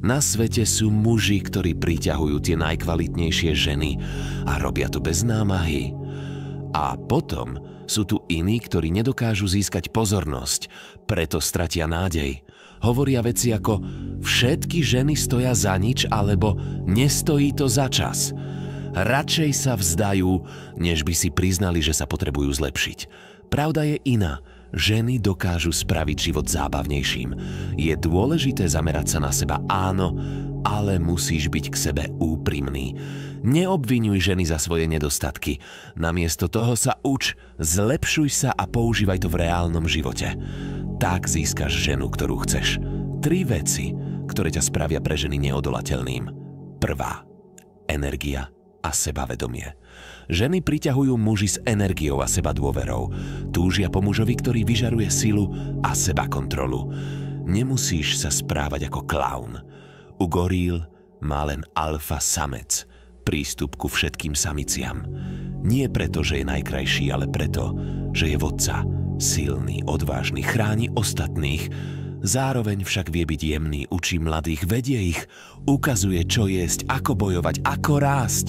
Na svete sú muži, ktorí priťahujú tie najkvalitnejšie ženy a robia to bez námahy. A potom sú tu iní, ktorí nedokážu získať pozornosť, preto stratia nádej. Hovoria veci ako všetky ženy stoja za nič alebo nestojí to za čas. Radšej sa vzdajú, než by si priznali, že sa potrebujú zlepšiť. Pravda je iná. Ženy dokážu spraviť život zábavnejším. Je dôležité zamerať sa na seba, áno, ale musíš byť k sebe úprimný. Neobviňuj ženy za svoje nedostatky. Namiesto toho sa uč, zlepšuj sa a používaj to v reálnom živote. Tak získaš ženu, ktorú chceš. 3 veci, ktoré ťa spravia pre ženy neodolateľným. Prvá. Energia a sebavedomie. Ženy priťahujú muži s energiou a sebadôverou. Túžia po mužovi, ktorý vyžaruje silu a sebakontrolu. Nemusíš sa správať ako klaun. U goríl má len alfa samec prístup ku všetkým samiciam. Nie preto, že je najkrajší, ale preto, že je vodca. Silný, odvážny, chráni ostatných. Zároveň však vie byť jemný, učí mladých, vedie ich, ukazuje, čo jesť, ako bojovať, ako rásť.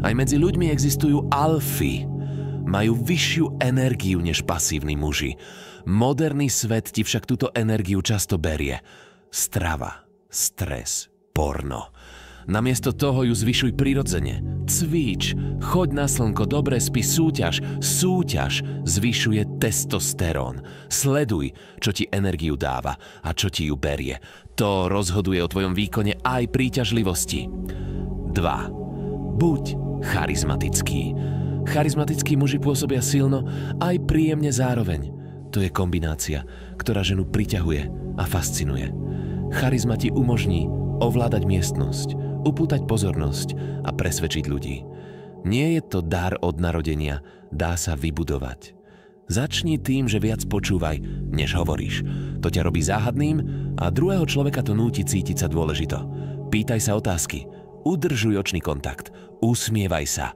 Aj medzi ľuďmi existujú alfy. Majú vyššiu energiu než pasívni muži. Moderný svet ti však túto energiu často berie. Strava, stres, porno. Namiesto toho ju zvyšuj prirodzene. Cvič, choď na slnko, dobre spí, súťaž. Súťaž zvyšuje testosterón. Sleduj, čo ti energiu dáva a čo ti ju berie. To rozhoduje o tvojom výkone aj príťažlivosti. 2. Buď charizmatický. Charizmatickí muži pôsobia silno aj príjemne zároveň. To je kombinácia, ktorá ženu priťahuje a fascinuje. Charizma ti umožní ovládať miestnosť, upútať pozornosť a presvedčiť ľudí. Nie je to dar od narodenia, dá sa vybudovať. Začni tým, že viac počúvaj, než hovoríš. To ťa robí záhadným a druhého človeka to núti cítiť sa dôležito. Pýtaj sa otázky, udržuj očný kontakt, usmievaj sa,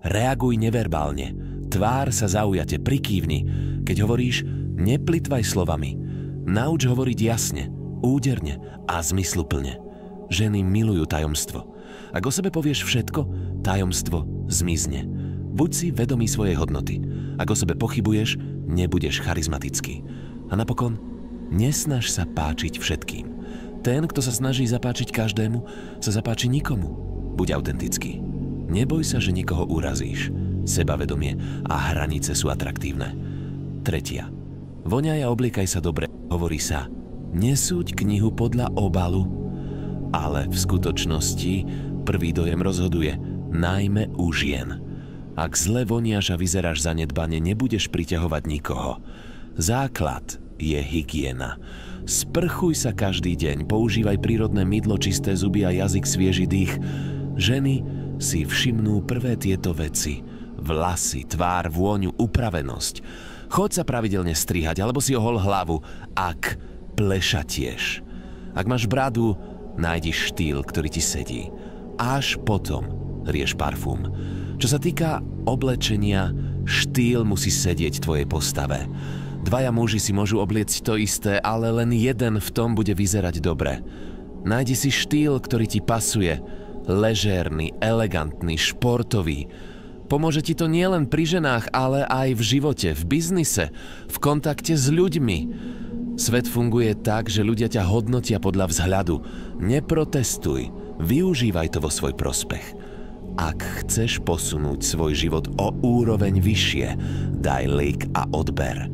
reaguj neverbálne, tvár sa zaujate, prikývni. Keď hovoríš, neplitvaj slovami. Nauč hovoriť jasne, úderne a zmysluplne. Ženy milujú tajomstvo. Ak o sebe povieš všetko, tajomstvo zmizne. Buď si vedomý svojej hodnoty. Ak o sebe pochybuješ, nebudeš charizmatický. A napokon, nesnaž sa páčiť všetkým. Ten, kto sa snaží zapáčiť každému, sa zapáči nikomu. Buď autentický. Neboj sa, že niekoho urazíš. Sebavedomie a hranice sú atraktívne. 3. Voňaj a obliekaj sa dobre. Hovorí sa, nesúď knihu podľa obalu. Ale v skutočnosti prvý dojem rozhoduje, najmä u žien. Ak zle voniaš a vyzeráš zanedbane, nebudeš priťahovať nikoho. Základ je hygiena. Sprchuj sa každý deň, používaj prírodné mydlo, čisté zuby a jazyk, svieži dých. Ženy si všimnú prvé tieto veci. Vlasy, tvár, vôňu, upravenosť. Choď sa pravidelne strihať, alebo si ohol hlavu, ak plešatieš. Ak máš bradu, nájdi štýl, ktorý ti sedí. Až potom rieš parfum. Čo sa týka oblečenia, štýl musí sedieť tvojej postave. 2 muži si môžu obliecť to isté, ale len jeden v tom bude vyzerať dobre. Nájdi si štýl, ktorý ti pasuje. Ležérny, elegantný, športový. Pomôže ti to nielen pri ženách, ale aj v živote, v biznise, v kontakte s ľuďmi. Svet funguje tak, že ľudia ťa hodnotia podľa vzhľadu. Neprotestuj, využívaj to vo svoj prospech. Ak chceš posunúť svoj život o úroveň vyššie, daj lik a odber.